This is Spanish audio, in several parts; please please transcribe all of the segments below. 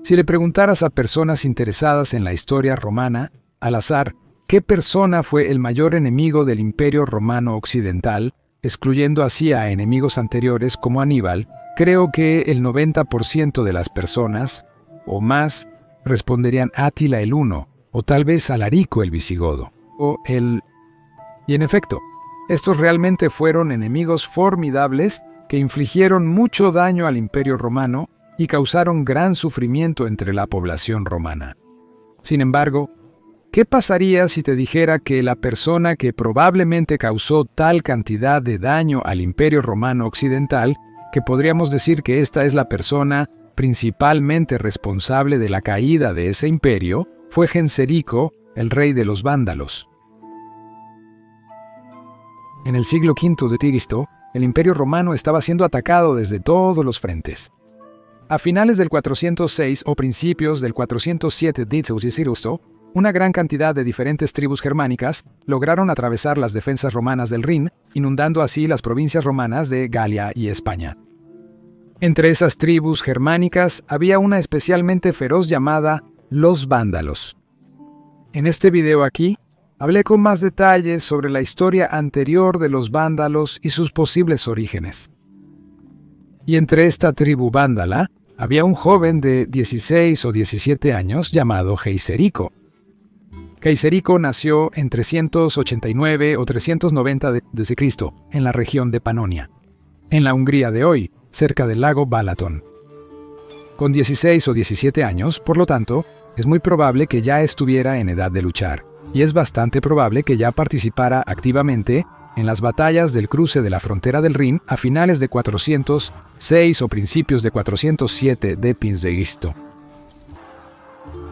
Si le preguntaras a personas interesadas en la historia romana, al azar, ¿qué persona fue el mayor enemigo del Imperio Romano Occidental, excluyendo así a enemigos anteriores como Aníbal? Creo que el 90% de las personas, o más, responderían Átila el Huno, o tal vez Alarico el Visigodo, Y en efecto, estos realmente fueron enemigos formidables que infligieron mucho daño al Imperio Romano y causaron gran sufrimiento entre la población romana. Sin embargo, ¿qué pasaría si te dijera que la persona que probablemente causó tal cantidad de daño al Imperio Romano Occidental, que podríamos decir que esta es la persona principalmente responsable de la caída de ese imperio, fue Genserico, el rey de los vándalos? En el siglo V de Cristo, el Imperio Romano estaba siendo atacado desde todos los frentes. A finales del 406 o principios del 407 d.C., una gran cantidad de diferentes tribus germánicas lograron atravesar las defensas romanas del Rin, inundando así las provincias romanas de Galia y España. Entre esas tribus germánicas había una especialmente feroz llamada los vándalos. En este video aquí, hablé con más detalles sobre la historia anterior de los vándalos y sus posibles orígenes. Y entre esta tribu vándala, había un joven de 16 o 17 años llamado Geiserico. Geiserico nació en 389 o 390 d.C. en la región de Panonia, en la Hungría de hoy, cerca del lago Balaton. Con 16 o 17 años, por lo tanto, es muy probable que ya estuviera en edad de luchar, y es bastante probable que ya participara activamente en las batallas del cruce de la frontera del Rin a finales de 406 o principios de 407 d.C.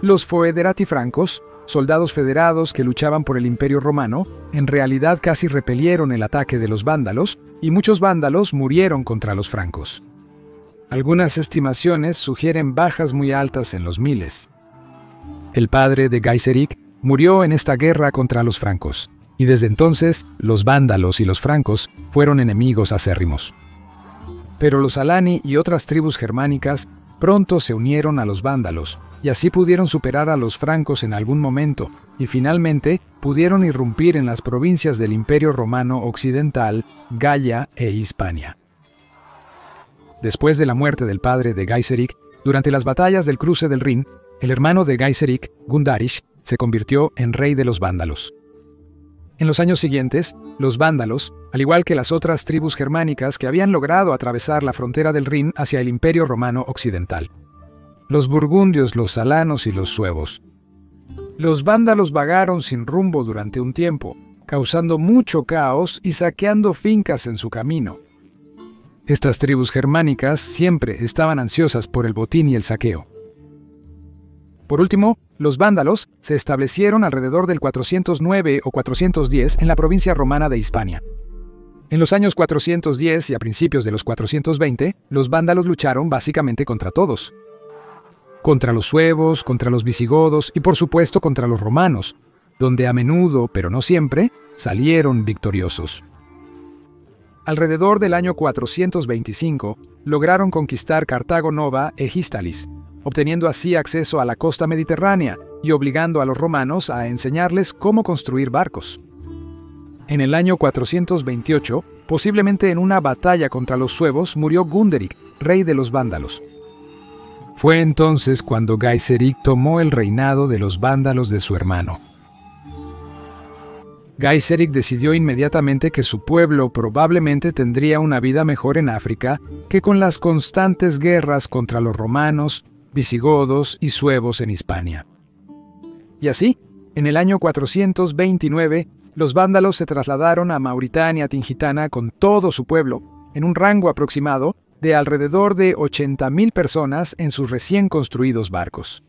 Los foederati francos, soldados federados que luchaban por el Imperio Romano, en realidad casi repelieron el ataque de los vándalos, y muchos vándalos murieron contra los francos. Algunas estimaciones sugieren bajas muy altas en los miles. El padre de Gaiseric murió en esta guerra contra los francos, y desde entonces los vándalos y los francos fueron enemigos acérrimos. Pero los Alani y otras tribus germánicas pronto se unieron a los vándalos, y así pudieron superar a los francos en algún momento, y finalmente pudieron irrumpir en las provincias del Imperio Romano Occidental, Galia e Hispania. Después de la muerte del padre de Gaiseric, durante las batallas del cruce del Rin, el hermano de Gaiseric, Gundarish, se convirtió en rey de los vándalos. En los años siguientes, los vándalos, al igual que las otras tribus germánicas que habían logrado atravesar la frontera del Rin hacia el Imperio Romano Occidental. Los burgundios, los alanos y los suevos. Los vándalos vagaron sin rumbo durante un tiempo, causando mucho caos y saqueando fincas en su camino. Estas tribus germánicas siempre estaban ansiosas por el botín y el saqueo. Por último, los vándalos se establecieron alrededor del 409 o 410 en la provincia romana de Hispania. En los años 410 y a principios de los 420, los vándalos lucharon básicamente contra todos. Contra los suevos, contra los visigodos y por supuesto contra los romanos, donde a menudo, pero no siempre, salieron victoriosos. Alrededor del año 425, lograron conquistar Cartago Nova e Histalis, obteniendo así acceso a la costa mediterránea y obligando a los romanos a enseñarles cómo construir barcos. En el año 428, posiblemente en una batalla contra los suevos, murió Gunderic, rey de los vándalos. Fue entonces cuando Gaiseric tomó el reinado de los vándalos de su hermano. Gaiseric decidió inmediatamente que su pueblo probablemente tendría una vida mejor en África que con las constantes guerras contra los romanos, visigodos y suevos en Hispania. Y así, en el año 429, los vándalos se trasladaron a Mauritania Tingitana con todo su pueblo, en un rango aproximado de alrededor de 80.000 personas en sus recién construidos barcos.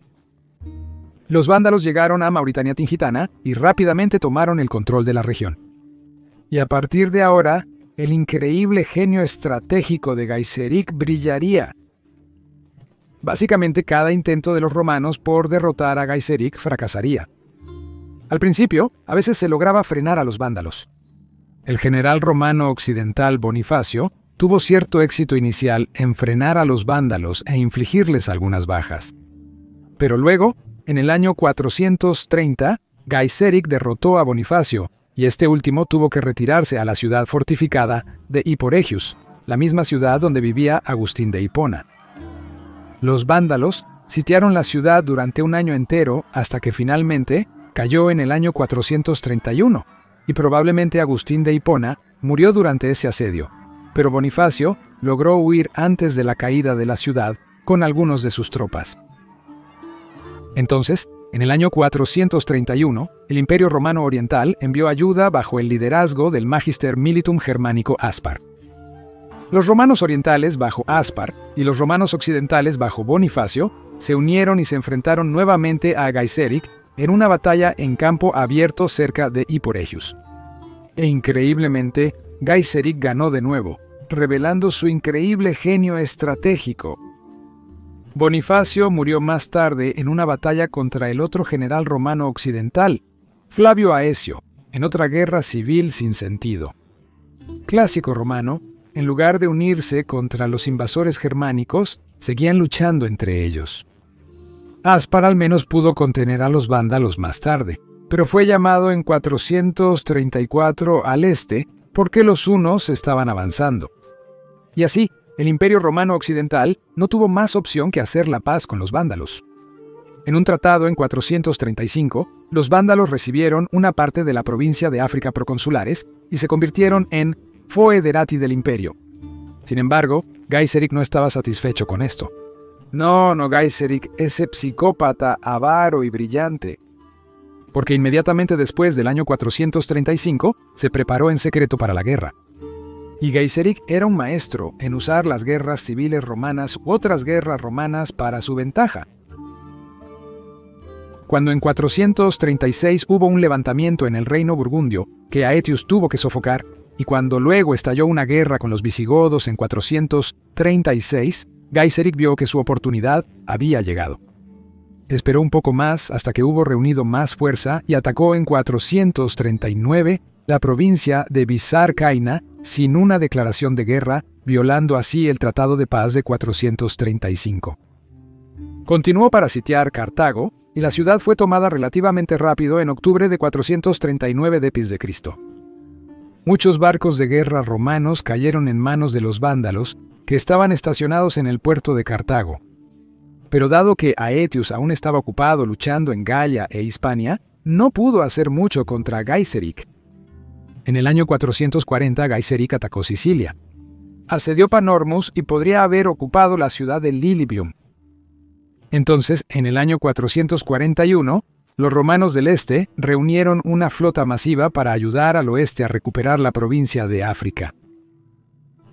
Los vándalos llegaron a Mauritania Tingitana y rápidamente tomaron el control de la región. Y a partir de ahora, el increíble genio estratégico de Gaiseric brillaría. Básicamente, cada intento de los romanos por derrotar a Gaiseric fracasaría. Al principio, a veces se lograba frenar a los vándalos. El general romano occidental Bonifacio tuvo cierto éxito inicial en frenar a los vándalos e infligirles algunas bajas. Pero luego, en el año 430, Gaiseric derrotó a Bonifacio, y este último tuvo que retirarse a la ciudad fortificada de Hiporegius, la misma ciudad donde vivía Agustín de Hipona. Los vándalos sitiaron la ciudad durante un año entero hasta que finalmente cayó en el año 431, y probablemente Agustín de Hipona murió durante ese asedio, pero Bonifacio logró huir antes de la caída de la ciudad con algunos de sus tropas. Entonces, en el año 431, el Imperio Romano Oriental envió ayuda bajo el liderazgo del Magister Militum Germanico Aspar. Los romanos orientales bajo Aspar y los romanos occidentales bajo Bonifacio se unieron y se enfrentaron nuevamente a Gaiseric en una batalla en campo abierto cerca de Hiporegius. E increíblemente, Gaiseric ganó de nuevo, revelando su increíble genio estratégico. Bonifacio murió más tarde en una batalla contra el otro general romano occidental, Flavio Aecio, en otra guerra civil sin sentido. Clásico romano, en lugar de unirse contra los invasores germánicos, seguían luchando entre ellos. Aspar al menos pudo contener a los vándalos más tarde, pero fue llamado en 434 al este porque los hunos estaban avanzando. Y así, el Imperio Romano Occidental no tuvo más opción que hacer la paz con los vándalos. En un tratado en 435, los vándalos recibieron una parte de la provincia de África Proconsulares y se convirtieron en foederati del imperio. Sin embargo, Gaiseric no estaba satisfecho con esto. No, Gaiseric, ese psicópata avaro y brillante. Porque inmediatamente después del año 435, se preparó en secreto para la guerra. Y Gaiseric era un maestro en usar las guerras civiles romanas u otras guerras romanas para su ventaja. Cuando en 436 hubo un levantamiento en el reino burgundio que Aetius tuvo que sofocar, y cuando luego estalló una guerra con los visigodos en 436, Gaiseric vio que su oportunidad había llegado. Esperó un poco más hasta que hubo reunido más fuerza y atacó en 439 la provincia de Bisarcaina sin una declaración de guerra, violando así el Tratado de Paz de 435. Continuó para sitiar Cartago, y la ciudad fue tomada relativamente rápido en octubre de 439 d.C. Muchos barcos de guerra romanos cayeron en manos de los vándalos, que estaban estacionados en el puerto de Cartago. Pero dado que Aetius aún estaba ocupado luchando en Galia e Hispania, no pudo hacer mucho contra Gaiseric. En el año 440 Gaiseric atacó Sicilia. Asedió Panormus y podría haber ocupado la ciudad de Lilybium. Entonces, en el año 441, los romanos del este reunieron una flota masiva para ayudar al oeste a recuperar la provincia de África.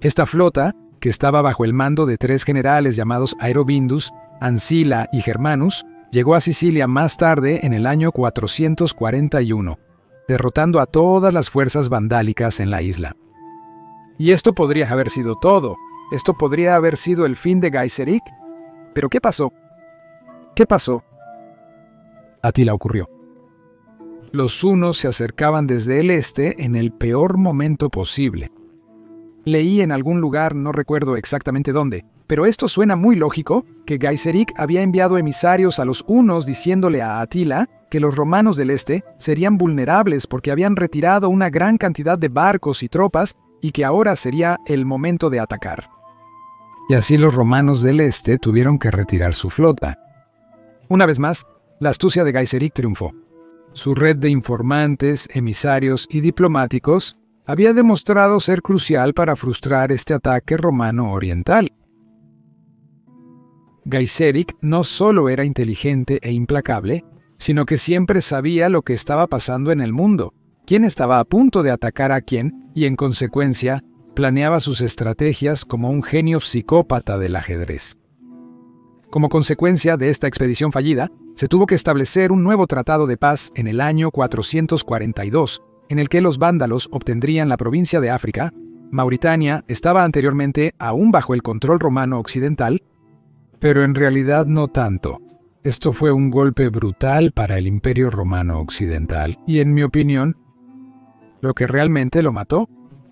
Esta flota, que estaba bajo el mando de 3 generales llamados Aerobindus, Ancila y Germanus, llegó a Sicilia más tarde en el año 441, derrotando a todas las fuerzas vandálicas en la isla. Y esto podría haber sido todo. Esto podría haber sido el fin de Gaiseric. ¿Pero qué pasó? ¿Qué pasó? Atila ocurrió. Los hunos se acercaban desde el este en el peor momento posible. Leí en algún lugar, no recuerdo exactamente dónde, pero esto suena muy lógico, que Gaiseric había enviado emisarios a los hunos diciéndole a Atila que los romanos del este serían vulnerables porque habían retirado una gran cantidad de barcos y tropas y que ahora sería el momento de atacar. Y así los romanos del este tuvieron que retirar su flota. Una vez más, la astucia de Gaiseric triunfó. Su red de informantes, emisarios y diplomáticos había demostrado ser crucial para frustrar este ataque romano oriental. Gaiseric no solo era inteligente e implacable, sino que siempre sabía lo que estaba pasando en el mundo, quién estaba a punto de atacar a quién, y en consecuencia, planeaba sus estrategias como un genio psicópata del ajedrez. Como consecuencia de esta expedición fallida, se tuvo que establecer un nuevo tratado de paz en el año 442, en el que los vándalos obtendrían la provincia de África. Mauritania estaba anteriormente aún bajo el control romano occidental, pero en realidad no tanto. Esto fue un golpe brutal para el Imperio Romano Occidental, y en mi opinión, lo que realmente lo mató.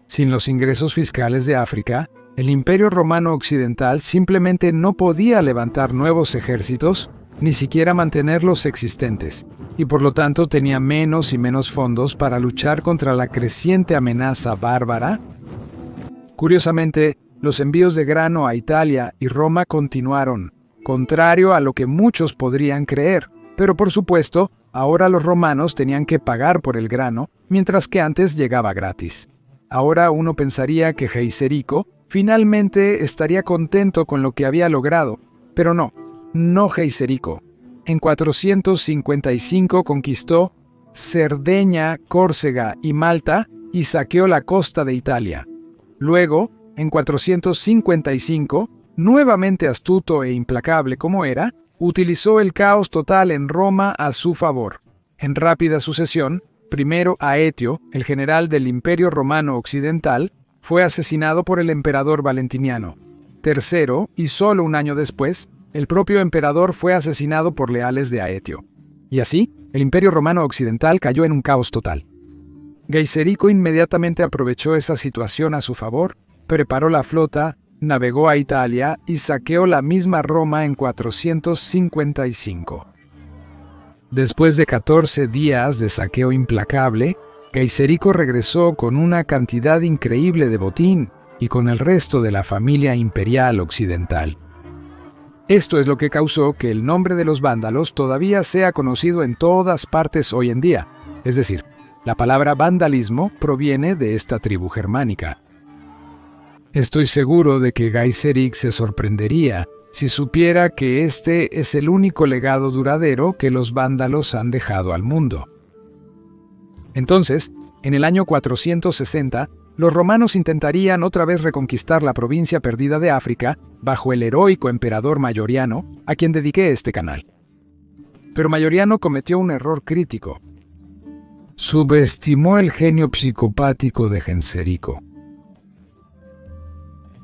Sin los ingresos fiscales de África, El Imperio Romano Occidental simplemente no podía levantar nuevos ejércitos, ni siquiera mantenerlos existentes, y por lo tanto tenía menos y menos fondos para luchar contra la creciente amenaza bárbara. Curiosamente, los envíos de grano a Italia y Roma continuaron, contrario a lo que muchos podrían creer, pero por supuesto, ahora los romanos tenían que pagar por el grano, mientras que antes llegaba gratis. Ahora uno pensaría que Geiserico finalmente estaría contento con lo que había logrado, pero no Geiserico. En 455 conquistó Cerdeña, Córcega y Malta y saqueó la costa de Italia. Luego, en 455, nuevamente astuto e implacable como era, utilizó el caos total en Roma a su favor. En rápida sucesión, primero Aetio, el general del Imperio Romano Occidental, fue asesinado por el emperador Valentiniano. Tercero, y solo un año después, el propio emperador fue asesinado por leales de Aetio. Y así, el Imperio Romano Occidental cayó en un caos total. Geiserico inmediatamente aprovechó esa situación a su favor, preparó la flota, navegó a Italia y saqueó la misma Roma en 455. Después de 14 días de saqueo implacable, Geiserico regresó con una cantidad increíble de botín y con el resto de la familia imperial occidental. Esto es lo que causó que el nombre de los vándalos todavía sea conocido en todas partes hoy en día. Es decir, la palabra vandalismo proviene de esta tribu germánica. Estoy seguro de que Gaiseric se sorprendería si supiera que este es el único legado duradero que los vándalos han dejado al mundo. Entonces, en el año 460, los romanos intentarían otra vez reconquistar la provincia perdida de África bajo el heroico emperador Mayoriano, a quien dediqué este canal. Pero Mayoriano cometió un error crítico. Subestimó el genio psicopático de Genserico.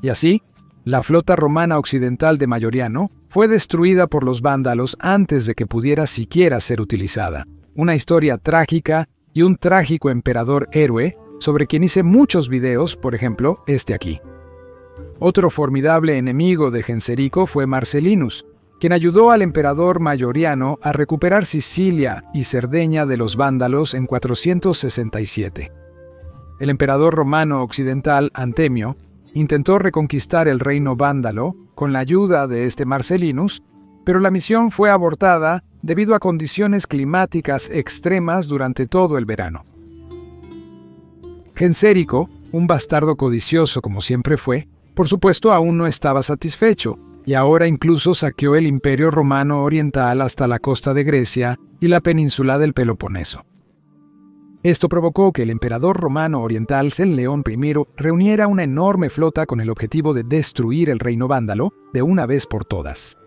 Y así, la flota romana occidental de Mayoriano fue destruida por los vándalos antes de que pudiera siquiera ser utilizada. Una historia trágica y un trágico emperador héroe sobre quien hice muchos videos, por ejemplo, este aquí. Otro formidable enemigo de Genserico fue Marcellinus, quien ayudó al emperador Mayoriano a recuperar Sicilia y Cerdeña de los vándalos en 467. El emperador romano occidental, Antemio, intentó reconquistar el reino vándalo con la ayuda de este Marcellinus, pero la misión fue abortada debido a condiciones climáticas extremas durante todo el verano. Genserico, un bastardo codicioso como siempre fue, por supuesto aún no estaba satisfecho, y ahora incluso saqueó el Imperio Romano Oriental hasta la costa de Grecia y la península del Peloponeso. Esto provocó que el emperador romano oriental Centleón I reuniera una enorme flota con el objetivo de destruir el reino vándalo de una vez por todas.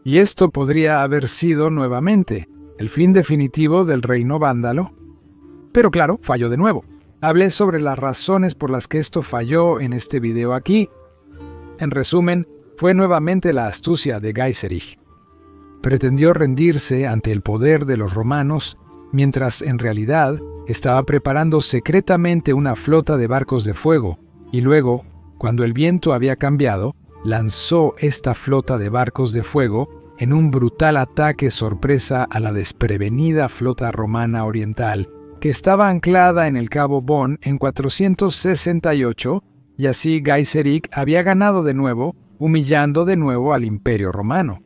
Y esto podría haber sido nuevamente el fin definitivo del reino vándalo. Pero claro, falló de nuevo. Hablé sobre las razones por las que esto falló en este video aquí. En resumen, fue nuevamente la astucia de Gaiseric. Pretendió rendirse ante el poder de los romanos, mientras en realidad estaba preparando secretamente una flota de barcos de fuego, y luego, cuando el viento había cambiado, lanzó esta flota de barcos de fuego en un brutal ataque sorpresa a la desprevenida flota romana oriental, que estaba anclada en el Cabo Bon en 468, y así Gaiseric había ganado de nuevo, humillando de nuevo al Imperio Romano.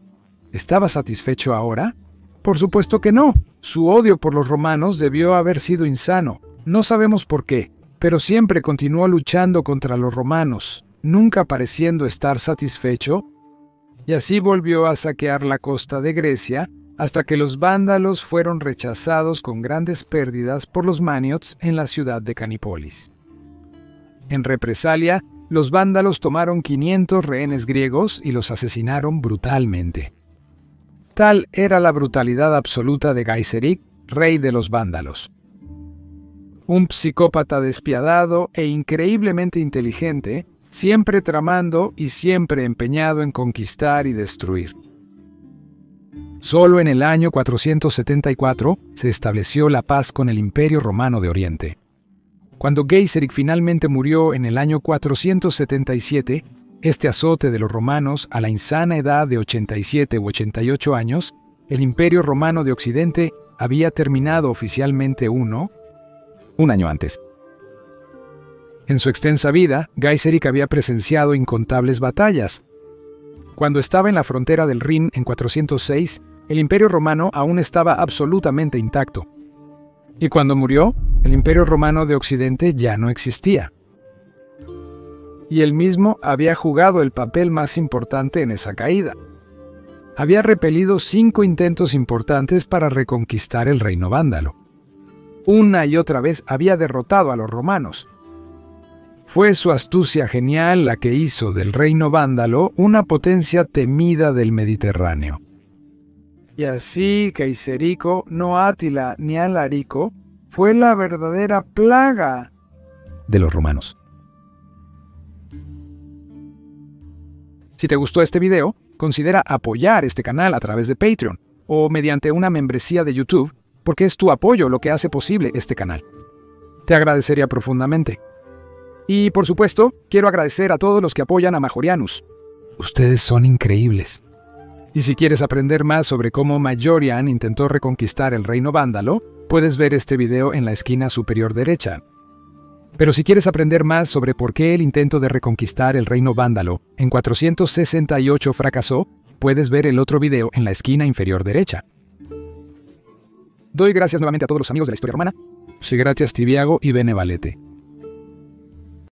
¿Estaba satisfecho ahora? Por supuesto que no. Su odio por los romanos debió haber sido insano. No sabemos por qué, pero siempre continuó luchando contra los romanos, nunca pareciendo estar satisfecho, y así volvió a saquear la costa de Grecia, hasta que los vándalos fueron rechazados con grandes pérdidas por los maniots en la ciudad de Canipolis. En represalia, los vándalos tomaron 500 rehenes griegos y los asesinaron brutalmente. Tal era la brutalidad absoluta de Gaiseric, rey de los vándalos. Un psicópata despiadado e increíblemente inteligente, siempre tramando y siempre empeñado en conquistar y destruir. Solo en el año 474 se estableció la paz con el Imperio Romano de Oriente. Cuando Gaiseric finalmente murió en el año 477, este azote de los romanos a la insana edad de 87 u 88 años, el Imperio Romano de Occidente había terminado oficialmente un año antes. En su extensa vida, Gaiseric había presenciado incontables batallas. Cuando estaba en la frontera del Rin en 406, el Imperio Romano aún estaba absolutamente intacto. Y cuando murió, el Imperio Romano de Occidente ya no existía. Y él mismo había jugado el papel más importante en esa caída. Había repelido 5 intentos importantes para reconquistar el reino vándalo. Una y otra vez había derrotado a los romanos. Fue su astucia genial la que hizo del reino vándalo una potencia temida del Mediterráneo. Y así Gaiserico, no Átila ni Alarico, fue la verdadera plaga de los romanos. Si te gustó este video, considera apoyar este canal a través de Patreon o mediante una membresía de YouTube, porque es tu apoyo lo que hace posible este canal. Te agradecería profundamente. Y por supuesto, quiero agradecer a todos los que apoyan a Majorianus. Ustedes son increíbles. Y si quieres aprender más sobre cómo Majorian intentó reconquistar el reino vándalo, puedes ver este video en la esquina superior derecha. Pero si quieres aprender más sobre por qué el intento de reconquistar el reino vándalo en 468 fracasó, puedes ver el otro video en la esquina inferior derecha. Doy gracias nuevamente a todos los amigos de la historia romana. Sí, gracias Tibiago y Bene Valete.